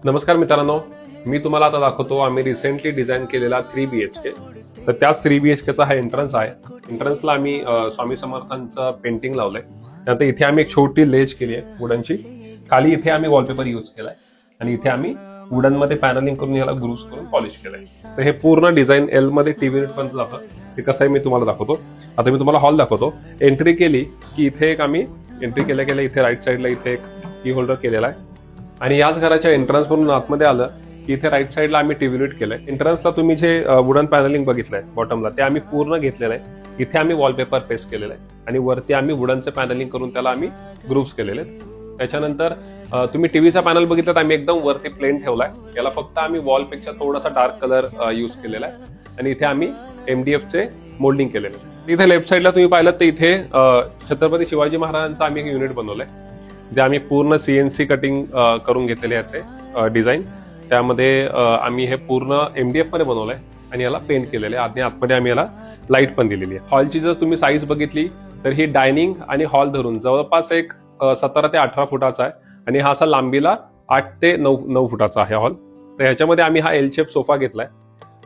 नमस्कार मित्रांनो, मी तुम्हाला आता दाखवतो आम्ही रिसेंटली डिझाईन केलेला 3BHK. तर त्याच 3BHKचा हा एंट्रन्स आहे. एंट्रन्सला आम्ही स्वामी समर्थांचं पेंटिंग लावलंय. त्यानंतर इथे आम्ही एक छोटी लेज केली आहे वुडनची. खाली इथे आम्ही वॉलपेपर यूज केलाय आणि इथे आम्ही वुडन मध्ये पॅनलिंग करून याला ग्रूव्स करून पॉलिश केलंय. तर हे पूर्ण डिझाइन एल मध्ये टीव्ही युनिट पर्यंत जातं. ते कसं आहे मी तुम्हाला दाखवतो. आता मी तुम्हाला हॉल दाखवतो. एंट्री केली की इथे एक आम्ही एंट्री केल्या केल्या इथे राईट साईडला इथे एक की होल्डर केलेला आहे आणि याच घराच्या एंट्रन्स म्हणून आतमध्ये आलं की इथे राईट साईडला आम्ही टीव्ही युनिट केलंय. एंट्रन्सला तुम्ही जे वुडन पॅनलिंग बघितलंय बॉटमला ते आम्ही पूर्ण घेतलेलं आहे. इथे आम्ही वॉलपेपर पेस्ट केलेलं आहे आणि वरती आम्ही वुडनचं पॅनलिंग करून त्याला आम्ही ग्रुप्स केलेले आहेत. त्याच्यानंतर तुम्ही टीव्हीचा पॅनल बघितला तर आम्ही एकदम वरती प्लेन ठेवलाय. याला फक्त आम्ही वॉलपेक्षा थोडासा डार्क कलर यूज केलेला आहे आणि इथे आम्ही MDFचे मोल्डिंग केलेले आहे. इथे लेफ्ट साईडला तुम्ही पाहिलं तर इथे छत्रपती शिवाजी महाराजांचं आम्ही एक युनिट बनवलंय जे आम्ही पूर्ण CNC कटिंग करून घेतलेले याचे डिझाईन. त्यामध्ये आम्ही हे पूर्ण MDF मध्ये बनवलंय आणि याला पेंट केलेलं आहे आणि आतमध्ये आम्ही याला लाईट पण दिलेली आहे. हॉलची जर तुम्ही साईज बघितली तर ही डायनिंग आणि हॉल धरून जवळपास एक 17 ते 18 फुटाचा आहे आणि हा असा लांबीला 8 ते 9 फुटाचा आहे हॉल. तर ह्याच्यामध्ये आम्ही हा एल शेप सोफा घेतलाय.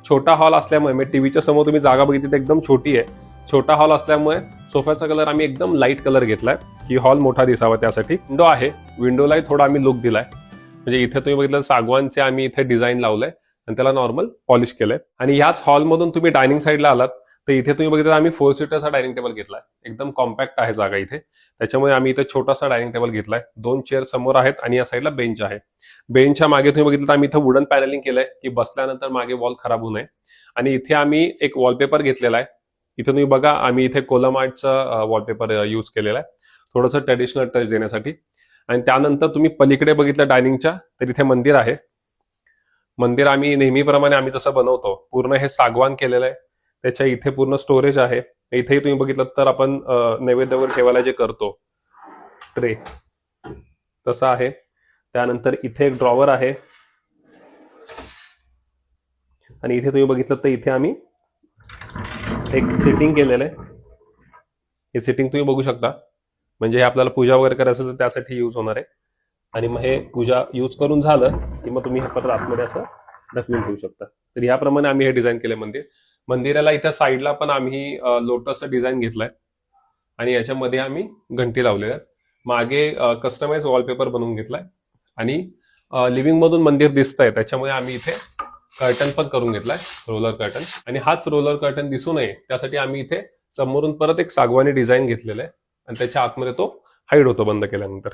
छोटा हॉल असल्यामुळे टीव्हीच्या समोर तुम्ही जागा बघितली तर एकदम छोटी आहे. छोटा हॉल असल्यामुळे सोफ्याचा कलर आम्ही एकदम लाईट कलर घेतलाय की हॉल मोठा दिसावा त्यासाठी. विंडो आहे, विंडोलाही थोडा आम्ही लुक दिलाय. म्हणजे इथे तुम्ही बघितलं सागवानचे आम्ही इथे डिझाईन लावलंय आणि त्याला नॉर्मल पॉलिश केलंय. आणि याच हॉलमधून तुम्ही डायनिंग साईडला आलात तर इथे तुम्ही बघितलं आम्ही 4 सीटरचा डायनिंग टेबल घेतलाय. एकदम कॉम्पॅक्ट आहे जागा इथे, त्याच्यामुळे आम्ही इथे छोटासा डायनिंग टेबल घेतलाय. 2 चेअर समोर आहेत आणि या साईडला बेंच आहे. बेंचच्या मागे तुम्ही बघितलं तर आम्ही इथे वुडन पॅनलिंग केलंय की बसल्यानंतर मागे वॉल खराब होऊ नये. आणि इथे आम्ही एक वॉलपेपर घेतलेला आहे. इथे तुम्ही बघा आम्ही इथे कोलम आर्टचा वॉलपेपर यूज केलेला आहे थोडंसं ट्रेडिशनल टच देण्यासाठी. आणि त्यानंतर तुम्ही पलीकडे बघितलं डायनिंगच्या तर इथे मंदिर आहे. मंदिर आम्ही नेहमीप्रमाणे आम्ही जसं बनवतो पूर्ण हे सागवान केलेलं आहे. त्याच्या इथे पूर्ण स्टोरेज आहे. इथेही तुम्ही बघितलं तर आपण नैवेद्यावर ठेवायला जे करतो ट्रे तसं आहे. त्यानंतर इथे एक ड्रॉवर आहे आणि इथे तुम्ही बघितलं तर इथे आम्ही एक सेटिंग केलेलं आहे. हे सेटिंग तुम्ही बघू शकता. म्हणजे हे आपल्याला पूजा वगैरे करायचं तर त्यासाठी यूज होणार आहे. आणि मग हे पूजा यूज करून झालं की मग तुम्ही हे परत आतमध्ये असं ढकलून ठेवू शकता. तर याप्रमाणे आम्ही हे डिझाईन केलं मंदिर. मंदिराला इथं साईडला पण आम्ही लोटसचं डिझाईन घेतलंय आणि याच्यामध्ये आम्ही घंटी लावलेल्या आहेत. मागे कस्टमाइज वॉलपेपर बनवून घेतलाय आणि लिव्हिंग मधून मंदिर दिसतंय त्याच्यामुळे आम्ही इथे कर्टन पण करून घेतलाय, रोलर कर्टन. आणि हाच रोलर कर्टन दिसू नये त्यासाठी आम्ही इथे समोरून परत एक सागवानी डिझाईन घेतलेलं आहे आणि त्याच्या आतमध्ये तो हाईड होतो बंद केल्यानंतर.